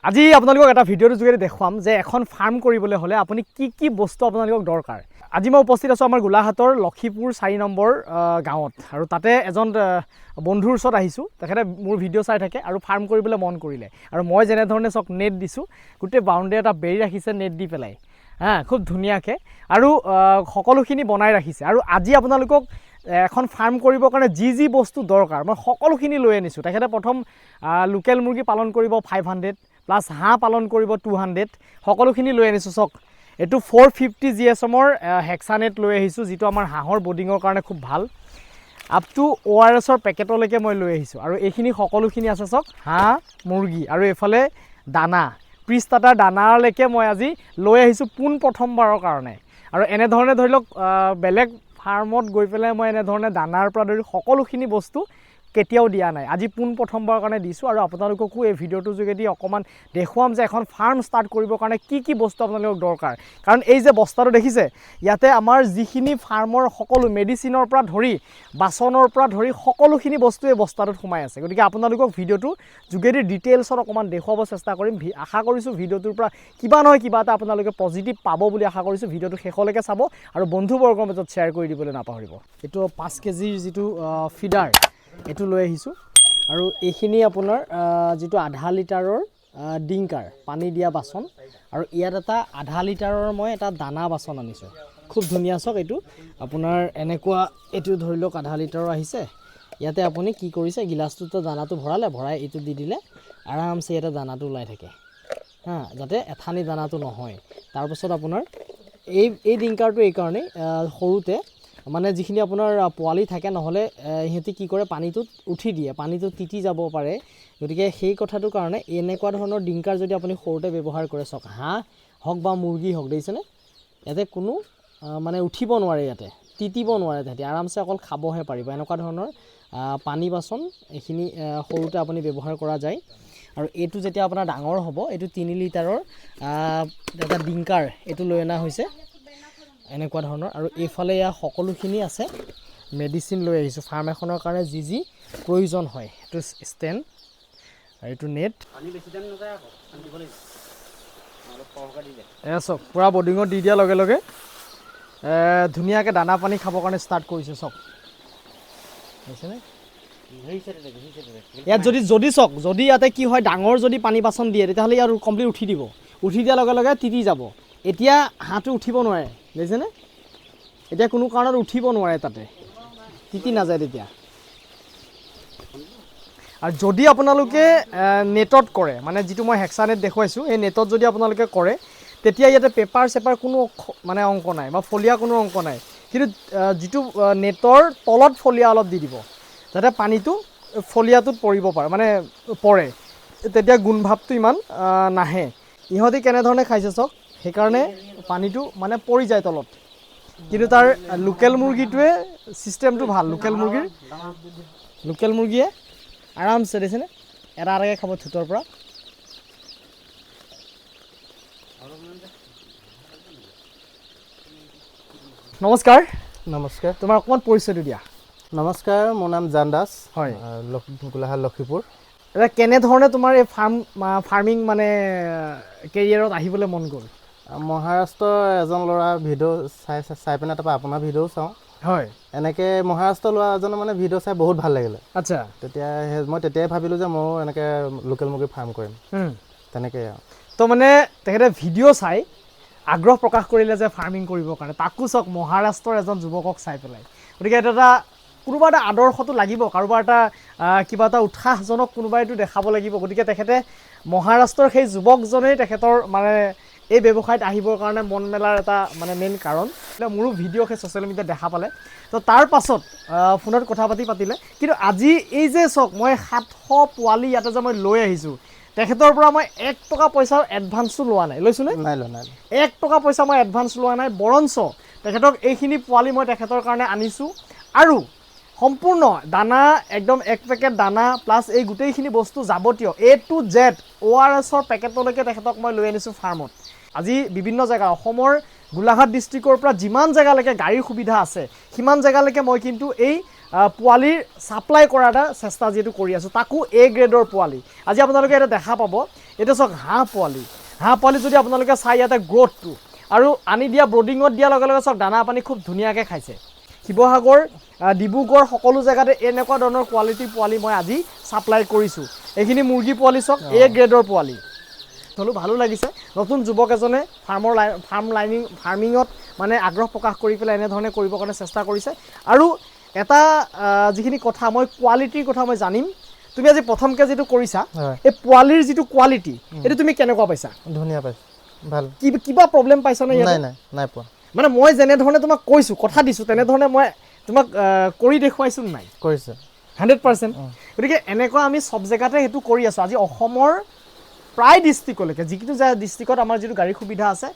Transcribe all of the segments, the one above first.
আজি আপোনালোকক এটা ভিডিঅ'ৰ যোগেদি দেখুৱাম যে এখন ফাৰ্ম কৰিবলৈ হ'লে আপুনি কি বস্তু আপোনালোকক দৰকাৰ। আজি মই উপস্থিত আছোঁ আমাৰ গোলাঘাটৰ লক্ষীপুৰ 4 নম্বৰ গাঁৱত আৰু তাতে এজন বন্ধুৰ ওচৰত আহিছোঁ। তেখেতে মোৰ ভিডিঅ' চাই থাকে আৰু ফাৰ্ম কৰিবলৈ মন কৰিলে আৰু মই যেনেধৰণে চক নেট দিছোঁ, গোটেই বাউণ্ডেৰী এটা বেৰি ৰাখিছে নেট দি পেলাই, খুব ধুনীয়াকৈ আৰু সকলোখিনি বনাই ৰাখিছে। আৰু আজি আপোনালোকক এখন ফাৰ্ম কৰিবৰ কাৰণে যি বস্তু দৰকাৰ মই সকলোখিনি লৈ আনিছোঁ। তেখেতে প্ৰথম লোকেল মুৰ্গী পালন কৰিব 500 প্লাছ হাঁহ পালন কৰিব 200, সকলোখিনি লৈ আনিছোঁ। চক এইটো 450 GSMৰ হেক্সানেট লৈ আহিছোঁ, যিটো আমাৰ হাঁহৰ বৰ্ডিঙৰ কাৰণে খুব ভাল। আপ টু ORSৰ পেকেটলৈকে মই লৈ আহিছোঁ আৰু এইখিনি সকলোখিনি আছে। চক হাঁহ মুৰ্গী আৰু এইফালে দানা, প্ৰিষ্টাৰ্টাৰ দানালৈকে মই আজি লৈ আহিছোঁ প্ৰথমবাৰৰ কাৰণে। আৰু এনেধৰণে ধৰি লওক বেলেগ ফাৰ্মত গৈ পেলাই মই এনেধৰণে দানাৰ পৰা ধৰি সকলোখিনি বস্তু কেতিয়াও দিয়া নাই, আজি প্ৰথমবাৰৰ কাৰণে দিছোঁ। আৰু আপোনালোককো এই ভিডিঅ'টোৰ যোগেদি অকণমান দেখুৱাম যে এখন ফাৰ্ম ষ্টাৰ্ট কৰিবৰ কাৰণে কি বস্তু আপোনালোকক দৰকাৰ। কাৰণ এই যে বস্তাটো দেখিছে, ইয়াতে আমাৰ যিখিনি ফাৰ্মৰ সকলো মেডিচিনৰ পৰা ধৰি বাচনৰ পৰা ধৰি সকলোখিনি বস্তু এই বস্তাটোত সোমাই আছে। গতিকে আপোনালোকক ভিডিঅ'টো যোগেদি ডিটেইলছত অকণমান দেখুৱাব চেষ্টা কৰিম। আশা কৰিছোঁ ভিডিঅ'টোৰ পৰা কিবা নহয় কিবা এটা আপোনালোকে পজিটিভ পাব বুলি আশা কৰিছোঁ। ভিডিঅ'টো শেষলৈকে চাব আৰু বন্ধুবৰ্গৰ মাজত শ্বেয়াৰ কৰি দিবলৈ নাপাহৰিব। এইটো 5 কেজিৰ যিটো ফিডাৰ এইটো লৈ আহিছোঁ আৰু এইখিনি আপোনাৰ যিটো আধা লিটাৰৰ ডিংকাৰ পানী দিয়া বাচন আৰু ইয়াত এটা আধা লিটাৰৰ মই এটা দানা বাচন আনিছোঁ। খুব ধুনীয়া। চক এইটো আপোনাৰ এনেকুৱা, এইটো ধৰি লওক আধা লিটাৰৰ আহিছে। ইয়াতে আপুনি কি কৰিছে, গিলাচটোতো দানাটো ভৰাই এইটো দি দিলে আৰামছে ইয়াতে দানাটো ওলাই থাকে, যাতে এঠানি দানাটো নহয়। তাৰপাছত আপোনাৰ এই ডিংকাৰটো এইকাৰণেই সৰুতে মানে যিখিনি আপোনাৰ পোৱালি থাকে, নহ'লে সিহঁতি কি কৰে পানীটোত উঠি দিয়ে, পানীটো তিতি যাব পাৰে। গতিকে সেই কথাটোৰ কাৰণে এনেকুৱা ধৰণৰ ডিংকাৰ যদি আপুনি সৰুতে ব্যৱহাৰ কৰে, চক হাঁহ হওক বা মুৰ্গী হওক, দেখিছেনে ইয়াতে কোনো মানে উঠিব নোৱাৰে, ইয়াতে তিতিব নোৱাৰে, তাহাঁতি আৰামছে অকল খাবহে পাৰিব। এনেকুৱা ধৰণৰ পানী বাচন এইখিনি সৰুতে আপুনি ব্যৱহাৰ কৰা যায়। আৰু এইটো যেতিয়া আপোনাৰ ডাঙৰ হ'ব, এইটো 3 লিটাৰৰ এটা ডিংকাৰ এইটো লৈ অনা হৈছে এনেকুৱা ধৰণৰ। আৰু এইফালে ইয়াৰ সকলোখিনি আছে মেডিচিন লৈ আহিছোঁ ফাৰ্ম এখনৰ কাৰণে যি প্ৰয়োজন হয়। এইটো ষ্টেণ্ড আৰু এইটো নেট। চক পূৰা বৰ্ডিঙত দি দিয়াৰ লগে লগে ধুনীয়াকৈ দানা পানী খাবৰ কাৰণে ষ্টাৰ্ট কৰিছে। চক বুজিছেনে, ইয়াত যদি চক যদি ইয়াতে কি হয়, ডাঙৰ যদি পানী বাচন দিয়ে তেতিয়াহ'লে ইয়াত কমপ্লিট উঠি দিব। উঠি দিয়াৰ লগে লগে তিতি যাব। এতিয়া হাঁহটো উঠিব নোৱাৰে, দেখিছেনে, এতিয়া কোনো কাৰণত উঠিব নোৱাৰে, তাতে তিতি নাযায় তেতিয়া। আৰু যদি আপোনালোকে নেটত কৰে, মানে যিটো মই হেক্সানেট দেখুৱাইছোঁ, এই নেটত যদি আপোনালোকে কৰে তেতিয়া ইয়াতে পেপাৰ চেপাৰ কোনো মানে অংক নাই বা ফলিয়া কোনো অংক নাই। কিন্তু যিটো নেটৰ তলত ফলিয়া অলপ দি দিব, যাতে পানীটো ফলিয়াটোত পৰিব পাৰে, মানে পৰে, তেতিয়া গুণভাৱটো ইমান নাহে। ইহঁতি কেনেধৰণে খাইছে চক, সেইকাৰণে পানীটো মানে পৰি যায় তলত। কিন্তু তাৰ লোকেল মুৰ্গীটোৱে ছিষ্টেমটো ভাল। লোকেল মুৰ্গীয়ে আৰামছে দেখিছেনে এটা এটাকৈ খাব ঠোঁটৰ পৰা। নমস্কাৰ। তোমাৰ অকণমান পৰিচয়টো দিয়া। নমস্কাৰ, মোৰ নাম জান দাস, হয়, গোলাঘাট লক্ষীপুৰ। এতিয়া কেনেধৰণে তোমাৰ এই ফাৰ্মিং মানে কেৰিয়াৰত আহিবলৈ মন গ'ল? মহাৰাষ্ট্ৰৰ এজন ল'ৰা ভিডিঅ' চাই পিনে তাৰপৰা আপোনাৰ ভিডিঅ'ও চাওঁ। হয়, এনেকৈ মহাৰাষ্ট্ৰৰ ল'ৰা এজনৰ মানে ভিডিঅ' চাই বহুত ভাল লাগিলে। আচ্ছা, মই তেতিয়াই ভাবিলোঁ যে ময়ো এনেকৈ লোকেল মুৰ্গী ফাৰ্ম কৰিম। তেনেকৈ আৰু তো মানে তেখেতে ভিডিঅ' চাই আগ্ৰহ প্ৰকাশ কৰিলে যে ফাৰ্মিং কৰিবৰ কাৰণে, তাকো চক মহাৰাষ্ট্ৰৰ এজন যুৱকক চাই পেলাই। গতিকে এইটো এটা কোনোবা এটা আদৰ্শটো লাগিব, কাৰোবাৰ এটা কিবা এটা উৎসাহজনক কোনোবাই এইটো দেখাব লাগিব। গতিকে তেখেতে মহাৰাষ্ট্ৰৰ সেই যুৱকজনেই তেখেতৰ মানে এই ব্যৱসায়ত আহিবৰ কাৰণে মন মেলাৰ এটা মানে মেইন কাৰণ। মোৰো ভিডিঅ' সেই ছ'চিয়েল মিডিয়াত দেখা পালে, তো তাৰ পাছত ফোনত কথা পাতিলে। কিন্তু আজি এই যে চক মই 700 পোৱালি ইয়াতে যে মই লৈ আহিছোঁ, তেখেতৰ পৰা মই 1 টকা পইচাৰ এডভান্সো লোৱা নাই। লৈছোঁনে? নাই 1 টকা পইচা মই এডভান্স লোৱা নাই, বৰঞ্চ তেখেতক এইখিনি পোৱালি মই তেখেতৰ কাৰণে আনিছোঁ। আৰু সম্পূৰ্ণ দানা, একদম 1 পেকেট দানা প্লাছ এই গোটেইখিনি বস্তু যাৱতীয় A to Z ORSৰ পেকেটলৈকে তেখেতক মই লৈ আনিছোঁ ফাৰ্মত। আজি বিভিন্ন জেগা অসমৰ গোলাঘাট ডিষ্ট্ৰিক্টৰ পৰা যিমান জেগালৈকে গাড়ীৰ সুবিধা আছে, সিমান জেগালৈকে মই কিন্তু এই পোৱালিৰ ছাপ্লাই কৰাৰ এটা চেষ্টা যিহেতু কৰি আছোঁ, তাকো A গ্ৰেডৰ পোৱালি। আজি আপোনালোকে এটা দেখা পাব, এতিয়া চাওক হাঁহ পোৱালি যদি আপোনালোকে চাই ইয়াতে গ্ৰথটো আৰু আনি দিয়া ব্ৰডিঙত দিয়াৰ লগে লগে চাওক দানা পানী খুব ধুনীয়াকৈ খাইছে শিৱসাগৰ ডিব্ৰুগড় সকলো জেগাতে এনেকুৱা ধৰণৰ কোৱালিটিৰ পোৱালি মই আজি ছাপ্লাই কৰিছোঁ এইখিনি মুৰ্গী পোৱালি চাওক এ গ্ৰেডৰ পোৱালি হ'লেও ভালো লাগিছে নতুন যুৱক এজনে ফাৰ্মিঙত মানে আগ্ৰহ প্ৰকাশ কৰি পেলাই এনেধৰণে কৰিবৰ কাৰণে চেষ্টা কৰিছে আৰু এটা যিখিনি কথা মই কোৱালিটিৰ কথা মই জানিম তুমি আজি প্ৰথমকৈ যিটো কৰিছা এই পোৱালিৰ যিটো কোৱালিটি এইটো তুমি কেনেকুৱা পাইছা ধুনীয়া পাইছোঁ ভাল কিবা প্ৰব্লেম পাইছা নে নাই পোৱা মানে মই যেনেধৰণে তোমাক কৈছোঁ কথা দিছোঁ তেনেধৰণে মই তোমাক কৰি দেখুৱাইছোঁ নাই কৰিছে 100%। গতিকে এনেকুৱা আমি চব জেগাতে সেইটো কৰি আছোঁ আজি অসমৰ প্ৰায় ডিষ্ট্ৰিক্টলৈকে যিটো ডিষ্ট্ৰিক্টত আমাৰ যিটো গাড়ী সুবিধা আছে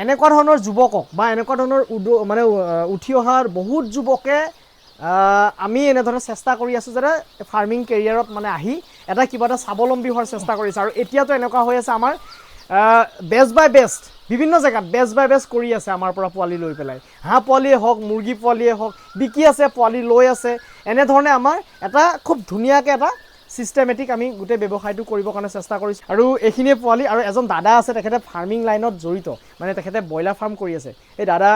এনেকুৱা ধৰণৰ যুৱকক বা এনেকুৱা ধৰণৰ মানে উঠি অহাৰ বহুত যুৱকে আমি এনেধৰণে চেষ্টা কৰি আছোঁ যাতে ফাৰ্মিং কেৰিয়াৰত মানে আহি এটা কিবা এটা স্বাৱলম্বী হোৱাৰ চেষ্টা কৰিছে আৰু এতিয়াতো এনেকুৱা হৈ আছে আমাৰ বেষ্ট বাই বেষ্ট বিভিন্ন জেগাত বেষ্ট বাই বেষ্ট কৰি আছে আমাৰ পৰা পোৱালি লৈ পেলাই হাঁহ পোৱালিয়ে হওক মুৰ্গী পোৱালিয়ে হওক বিকি আছে পোৱালি লৈ আছে এনেধৰণে আমাৰ এটা খুব ধুনীয়াকৈ এটা চিষ্টেমেটিক আমি গোটেই ব্যৱসায়টো কৰিবৰ কাৰণে চেষ্টা কৰিছোঁ আৰু এইখিনিয়ে পোৱালি আৰু এজন দাদা আছে তেখেতে ফাৰ্মিং লাইনত জড়িত মানে তেখেতে ব্ৰইলাৰ ফাৰ্ম কৰি আছে এই দাদা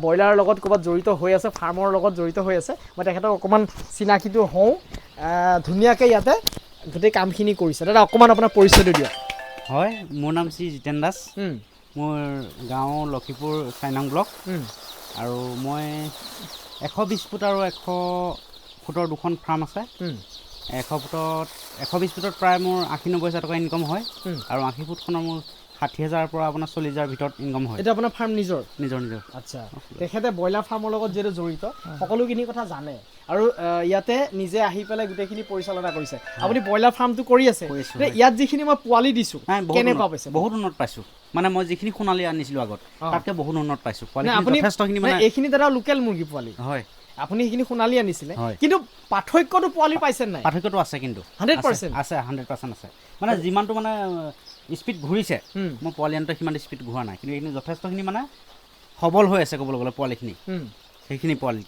ব্ৰইলাৰৰ লগত ক'ৰবাত জড়িত হৈ আছে ফাৰ্মৰ লগত জড়িত হৈ আছে মই তেখেতক অকণমান চিনাকিটো হওঁ ধুনীয়াকৈ ইয়াতে গোটেই কামখিনি কৰিছে দাদা অকণমান আপোনাৰ পৰিচয়টো দিয়ক হয় মোৰ নাম শ্ৰী জিতেন দাস মোৰ গাঁও লক্ষীপুৰ 4 নং ব্লক আৰু মই 120 ফুট আৰু 100 ফুটৰ দুখন ফাৰ্ম আছে 120 ফুটত প্ৰায় মোৰ 80-90 হাজাৰ টকা ইনকম হয় আৰু 80 ফুটখনৰ মোৰ 60,000 পৰা আপোনাৰ 40,000 ভিতৰত ইনকম হয় এটা আপোনাৰ ফাৰ্ম নিজৰ আচ্ছা তেখেতে ব্ৰইলাৰ ফাৰ্মৰ লগত যিহেতু জড়িত সকলোখিনি কথা জানে আৰু ইয়াতে নিজে আহি পেলাই গোটেইখিনি পৰিচালনা কৰিছে আপুনি ব্ৰইলাৰ ফাৰ্মটো কৰি আছে ইয়াত যিখিনি মই পোৱালি দিছোঁ কেনেকুৱা পাইছে বহুত উন্নত পাইছোঁ মানে মই যিখিনি সোণালী আনিছিলোঁ আগত তাতকৈ বহুত উন্নত পাইছোঁ আপুনি যথেষ্টখিনি মানে এইখিনি দাদা লোকেল মুৰ্গী পোৱালি হয় আপুনি সেইখিনি সোণালী আনিছিলে কিন্তু পাৰ্থক্যটো পোৱালি পাইছে নাই পাৰ্থক্যটো আছে কিন্তু 100% আছে 100% আছে মানে যিমানটো মানে স্পীড ঘূৰিছে মই পোৱালি আনোতে সিমান স্পীড ঘূৰা নাই কিন্তু এইখিনি যথেষ্টখিনি মানে সবল হৈ আছে ক'বলৈ গ'লে পোৱালিখিনি সেইখিনি পোৱালি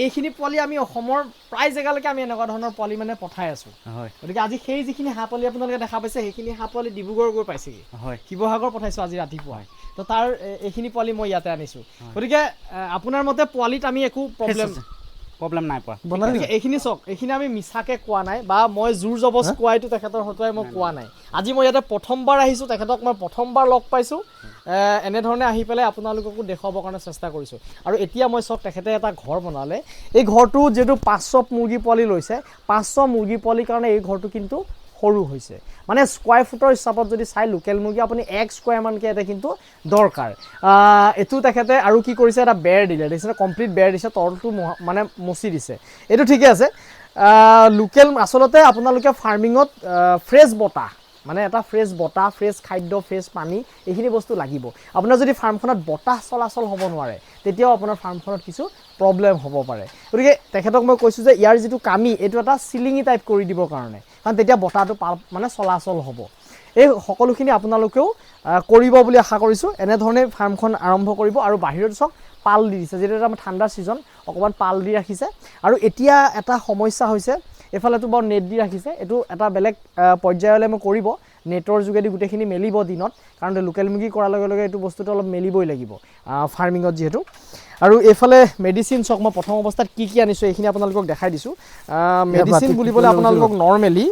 এইখিনি পোৱালি আমি অসমৰ প্ৰায় জেগালৈকে আমি এনেকুৱা ধৰণৰ পোৱালি মানে পঠাই আছোঁ হয় গতিকে আজি সেই যিখিনি হাঁহ পোৱালি আপোনালোকে দেখা পাইছে সেইখিনি হাঁহ পোৱালি ডিব্ৰুগড় গৈ পাইছেগৈ হয় শিৱসাগৰ পঠাইছোঁ আজি ৰাতিপুৱা তো তাৰ এইখিনি পোৱালি মই ইয়াতে আনিছোঁ গতিকে আপোনাৰ মতে পোৱালিত আমি একো প্ৰব্লেম নাই পোৱা এইখিনি চাওক এইখিনি আমি মিছাকৈ কোৱা নাই বা মই জোৰ জবজ কোৱাইতো তেখেতৰ হতুৱাই মই কোৱা নাই আজি মই ইয়াতে প্ৰথমবাৰ আহিছোঁ তেখেতক মই প্ৰথমবাৰ লগ পাইছোঁ এনেধৰণে আহি পেলাই আপোনালোককো দেখুৱাবৰ কাৰণে চেষ্টা কৰিছোঁ আৰু এতিয়া মই চাওক তেখেতে এটা ঘৰ বনালে এই ঘৰটো যিহেতু 500 মুৰ্গী পোৱালি লৈছে 500 মুৰ্গী পোৱালিৰ কাৰণে এই ঘৰটো কিন্তু সৰু হৈছে মানে স্কোৱাৰ ফুটৰ হিচাপত যদি চাই লোকেল মুৰ্গী আপুনি 1 স্কোৱাৰ মানকৈ এটা কিন্তু দৰকাৰ এইটো তেখেতে আৰু কি কৰিছে এটা বেৰ দিলে দেখিছে কমপ্লিট বেৰ দিছে তলটো মানে মচি দিছে এইটো ঠিকে আছে লোকেল আচলতে আপোনালোকে ফাৰ্মিঙত ফ্ৰেছ বতাহ মানে এটা ফ্ৰেছ বতাহ ফ্ৰেছ খাদ্য ফ্ৰেছ পানী এইখিনি বস্তু লাগিব আপোনাৰ যদি ফাৰ্মখনত বতাহ চলাচল হ'ব নোৱাৰে তেতিয়াও আপোনাৰ ফাৰ্মখনত কিছু প্ৰব্লেম হ'ব পাৰে গতিকে তেখেতক মই কৈছোঁ যে ইয়াৰ যিটো কামি এইটো এটা চিলিঙি টাইপ কৰি দিবৰ কাৰণে কাৰণ তেতিয়া বতাহটো মানে চলাচল হ'ব এই সকলোখিনি আপোনালোকেও কৰিব বুলি আশা কৰিছোঁ এনেধৰণে ফাৰ্মখন আৰম্ভ কৰিব আৰু বাহিৰত চাওক পাল দি দিছে যিটো এটা ঠাণ্ডা ছিজন অকণমান পাল দি ৰাখিছে আৰু এতিয়া এটা সমস্যা হৈছে এফালেতো বাৰু নেট দি ৰাখিছে এইটো এটা বেলেগ পৰ্যায়লৈ মই কৰিব নেটৰ যোগেদি গোটেইখিনি মেলিব দিনত কাৰণ লোকেল মুৰ্গী কৰাৰ লগে লগে এইটো বস্তুটো অলপ মেলিবই লাগিব ফাৰ্মিঙত যিহেতু আৰু এইফালে মেডিচিন চাওক মই প্ৰথম অৱস্থাত কি কি আনিছোঁ এইখিনি আপোনালোকক দেখাই দিছোঁ মেডিচিন বুলিবলৈ আপোনালোকক নৰ্মেলি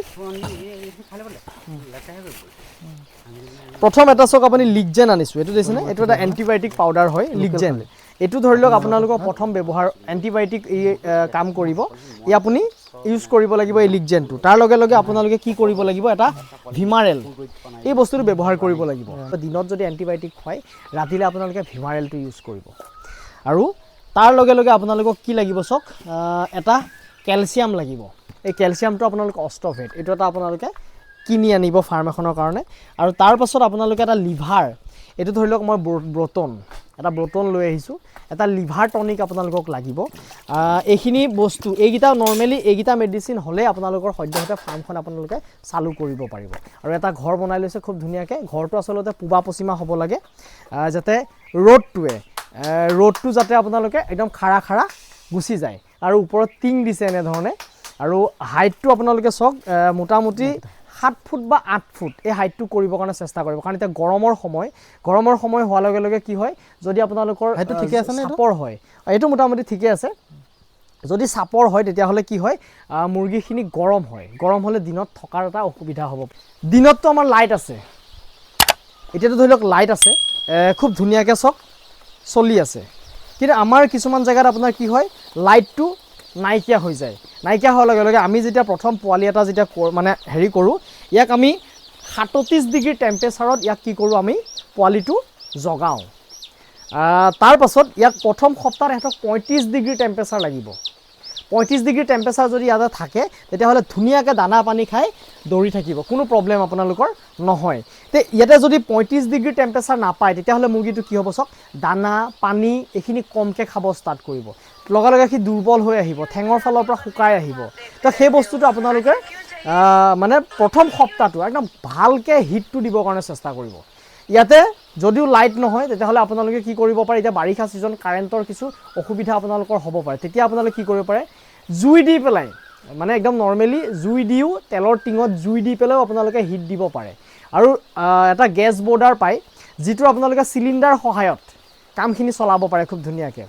প্ৰথম এটা চাওক আপুনি লিগজেন আনিছোঁ এইটো দেখিছেনে এইটো এটা এণ্টিবায়'টিক পাউডাৰ হয় লিগজেন এইটো ধৰি লওক আপোনালোকৰ প্ৰথম ব্যৱহাৰ এণ্টিবায়'টিক কাম কৰিব ই আপুনি ইউজ কৰিব লাগিব এই লিগজেনটো তাৰ লগে লগে আপোনালোকে কি কৰিব লাগিব এটা ভিমাৰেল এই বস্তুটো ব্যৱহাৰ কৰিব লাগিব দিনত যদি এণ্টিবায়'টিক খুৱাই ৰাতিলৈ আপোনালোকে ভিমাৰেলটো ইউজ কৰিব আৰু তাৰ লগে লগে আপোনালোকক কি লাগিব চাওক এটা কেলছিয়াম লাগিব এই কেলছিয়ামটো আপোনালোকে অষ্টভেট এইটো এটা আপোনালোকে কিনি আনিব ফাৰ্ম এখনৰ কাৰণে আৰু তাৰ পাছত আপোনালোকে এটা লিভাৰ এইটো ধৰি লওক মই ব্ৰটন লৈ আহিছোঁ এটা লিভাৰ টনিক আপোনালোকক লাগিব এইখিনি বস্তু এইকেইটা নৰ্মেলি এইকেইটা মেডিচিন হ'লে আপোনালোকৰ সদ্যহতে ফাৰ্মখন আপোনালোকে চালু কৰিব পাৰিব আৰু এটা ঘৰ বনাই লৈছে খুব ধুনীয়াকৈ ঘৰটো আচলতে পূবা পশ্চিমা হ'ব লাগে যাতে ৰ'দটো যাতে আপোনালোকে একদম খাৰা গুচি যায় আৰু ওপৰত টিং দিছে এনেধৰণে আৰু হাইটটো আপোনালোকে চাওক মোটামুটি 7 ফুট বা 8 ফুট এই হাইটটো কৰিবৰ কাৰণে চেষ্টা কৰিব কাৰণ এতিয়া গৰমৰ সময় হোৱাৰ লগে লগে কি হয় যদি আপোনালোকৰ হাইটটো ঠিকে আছে নে চাপৰ হয় এইটো মোটামুটি ঠিকে আছে যদি চাপৰ হয় তেতিয়াহ'লে কি হয় মুৰ্গীখিনি গৰম হ'লে দিনত থকাৰ এটা অসুবিধা হ'ব দিনততো আমাৰ লাইট আছে এতিয়াতো ধৰি লওক লাইট আছে খুব ধুনীয়াকৈ চক চলি আছে কিন্তু আমাৰ কিছুমান জেগাত আপোনাৰ কি হয় লাইটটো নাইকিয়া হৈ যায় নাইকিয়া হোৱাৰ লগে লগে আমি যেতিয়া প্ৰথম পোৱালি এটা যেতিয়া মানে হেৰি কৰোঁ ইয়াক আমি 37 ডিগ্ৰী টেম্পাৰেচাৰত ইয়াক কি কৰোঁ আমি পোৱালিটো জগাওঁ তাৰ পাছত ইয়াক প্ৰথম সপ্তাহত ইহঁতক 35 ডিগ্ৰী টেম্পাৰেচাৰ লাগিব 35 ডিগ্ৰী টেম্পাৰেচাৰ যদি ইয়াতে থাকে তেতিয়াহ'লে ধুনীয়াকৈ দানা পানী খাই দৌৰি থাকিব কোনো প্ৰব্লেম আপোনালোকৰ নহয় তে ইয়াতে যদি 35 ডিগ্ৰী টেম্পাৰেচাৰ নাপায় তেতিয়াহ'লে মুৰ্গীটো কি হ'ব চাওক দানা পানী এইখিনি কমকৈ খাব ষ্টাৰ্ট কৰিব লগে লগে সি দুৰ্বল হৈ আহিব ঠেঙৰ ফালৰ পৰা শুকাই আহিব তো সেই বস্তুটো আপোনালোকে মানে প্ৰথম সপ্তাহটো একদম ভালকৈ হিটটো দিবৰ কাৰণে চেষ্টা কৰিব ইয়াতে যদিও লাইট নহয় তেতিয়াহ'লে আপোনালোকে কি কৰিব পাৰে এতিয়া বাৰিষা ছিজন কাৰেণ্টৰ কিছু অসুবিধা আপোনালোকৰ হ'ব পাৰে তেতিয়া আপোনালোকে কি কৰিব পাৰে জুই দি পেলাই মানে একদম নৰ্মেলি জুই দিও তেলৰ টিঙত জুই দি পেলাইও আপোনালোকে হিট দিব পাৰে আৰু এটা গেছ বৰ্ডাৰ পায় যিটো আপোনালোকে চিলিণ্ডাৰ সহায়ত কামখিনি চলাব পাৰে খুব ধুনীয়াকৈ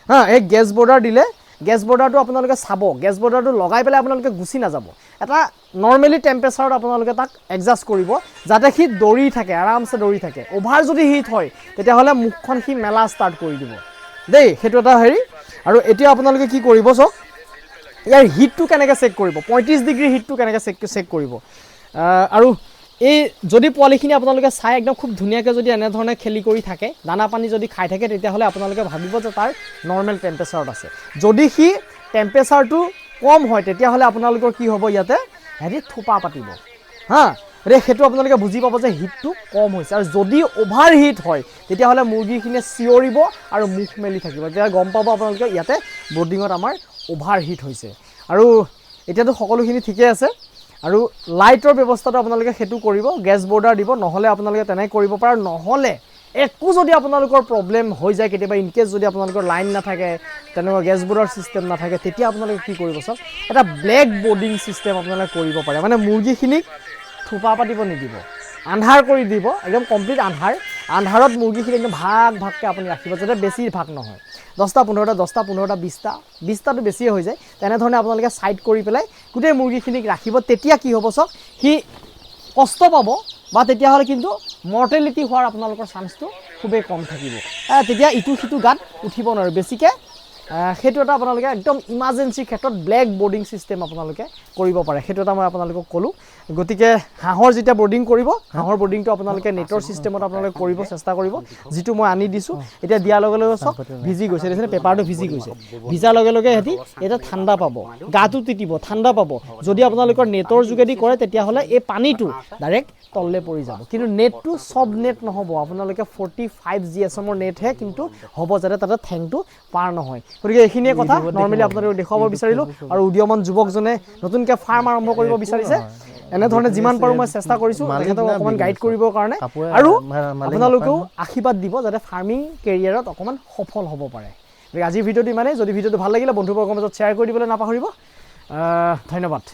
হা এই গেছ বৰ্ডাৰ দিলে গেছ বৰ্ডাৰটো আপোনালোকে চাব গেছ বৰ্ডাৰটো লগাই পেলাই আপোনালোকে গুচি নাযাব এটা নৰ্মেলি টেম্পাৰেচাৰত আপোনালোকে তাক এডজাষ্ট কৰিব যাতে সি দৌৰি থাকে আৰামছে দৌৰি থাকে অভাৰ যদি হিট হয় তেতিয়াহ'লে মুখখন সি মেলা ষ্টাৰ্ট কৰি দিব দেই সেইটো এটা হেৰি আৰু এতিয়া আপোনালোকে কি কৰিব চাওক ইয়াৰ হিটটো কেনেকৈ চেক কৰিব 35 ডিগ্ৰী হিটটো কেনেকৈ চেক কৰিব আৰু এই যদি পোৱালিখিনি আপোনালোকে চাই একদম খুব ধুনীয়াকৈ যদি এনেধৰণে খেলি কৰি থাকে দানা পানী যদি খাই থাকে তেতিয়াহ'লে আপোনালোকে ভাবিব যে তাৰ নৰ্মেল টেম্পাৰেচাৰত আছে যদি সি টেম্পাৰেচাৰটো কম হয় তেতিয়াহ'লে আপোনালোকৰ কি হ'ব ইয়াতে হেৰি থোপা পাতিব হা সেইটো আপোনালোকে বুজি পাব যে হিটটো কম হৈছে আৰু যদি অভাৰ হিট হয় তেতিয়াহ'লে মুৰ্গীখিনিয়ে চিঞৰিব আৰু মুখ মেলি থাকিব তেতিয়া গম পাব আপোনালোকে ইয়াতে বৰ্ডিঙত আমাৰ অভাৰ হিট হৈছে আৰু এতিয়াতো সকলোখিনি ঠিকে আছে আৰু লাইটৰ ব্যৱস্থাটো আপোনালোকে সেইটো কৰিব গেছ বৰ্ডাৰ দিব নহ'লে আপোনালোকে তেনেকৈ কৰিব পাৰে নহ'লে একো যদি আপোনালোকৰ প্ৰব্লেম হৈ যায় কেতিয়াবা ইনকেছ যদি আপোনালোকৰ লাইন নাথাকে তেনেকুৱা গেছ বৰ্ডাৰ ছিষ্টেম নাথাকে তেতিয়া আপোনালোকে কি কৰিব চাওক এটা ব্লেক বৰ্ডিং ছিষ্টেম আপোনালোকে কৰিব পাৰে মানে মুৰ্গীখিনিক থোপা পাতিব নিদিব আন্ধাৰ কৰি দিব একদম কমপ্লিট আন্ধাৰত মুৰ্গীখিনি একদম ভাগকৈ আপুনি ৰাখিব যাতে বেছি ভাগ নহয় 10টা 15টা 10টা 15টা 20টাটো বেছিয়ে হৈ যায় তেনেধৰণে আপোনালোকে ছাইড কৰি পেলাই গোটেই মুৰ্গীখিনিক ৰাখিব তেতিয়া কি হ'ব চাওক সি কষ্ট পাব বা তেতিয়াহ'লে কিন্তু মৰ্টেলিটি হোৱাৰ আপোনালোকৰ চান্সটো খুবেই কম থাকিব তেতিয়া ইটো সিটো গাত উঠিব নোৱাৰে বেছিকৈ সেইটো এটা আপোনালোকে একদম ইমাৰ্জেঞ্চি ক্ষেত্ৰত ব্লেক বৰ্ডিং ছিষ্টেম আপোনালোকে কৰিব পাৰে সেইটো এটা মই আপোনালোকক ক'লোঁ গতিকে হাঁহৰ যেতিয়া বৰ্ডিং কৰিব হাঁহৰ বৰ্ডিংটো আপোনালোকে নেটৰ ছিষ্টেমত আপোনালোকে কৰিব চেষ্টা কৰিব যিটো মই আনি দিছোঁ এতিয়া দিয়াৰ লগে লগে চাওক ভিজি গৈছে দেখিছেনে পেপাৰটো ভিজি গৈছে ভিজাৰ লগে লগে সিহঁতি এতিয়া ঠাণ্ডা পাব গাটো তিতিব ঠাণ্ডা পাব যদি আপোনালোকৰ নেটৰ যোগেদি কৰে তেতিয়াহ'লে এই পানীটো ডাইৰেক্ট তললৈ পৰি যাব কিন্তু নেটটো চব নেট নহ'ব আপোনালোকে 45 GSM নেটহে কিন্তু হ'ব যাতে তাতে ঠেংটো পাৰ নহয় গতিকে এইখিনিয়ে কথা নৰ্মেলি আপোনালোকক দেখুৱাব বিচাৰিলোঁ আৰু উদীয়মান যুৱকজনে নতুনকৈ ফাৰ্ম আৰম্ভ কৰিব বিচাৰিছে এনেধৰণে যিমান পাৰোঁ মই চেষ্টা কৰিছোঁ তেখেতক অকণমান গাইড কৰিবৰ কাৰণে আৰু আপোনালোকেও আশীৰ্বাদ দিব যাতে ফাৰ্মিং কেৰিয়াৰত অকণমান সফল হ'ব পাৰে গতিকে আজিৰ ভিডিঅ'টো ইমানেই যদি ভিডিঅ'টো ভাল লাগিলে বন্ধুবৰ্গৰ মাজত শ্বেয়াৰ কৰি দিবলৈ নাপাহৰিব ধন্যবাদ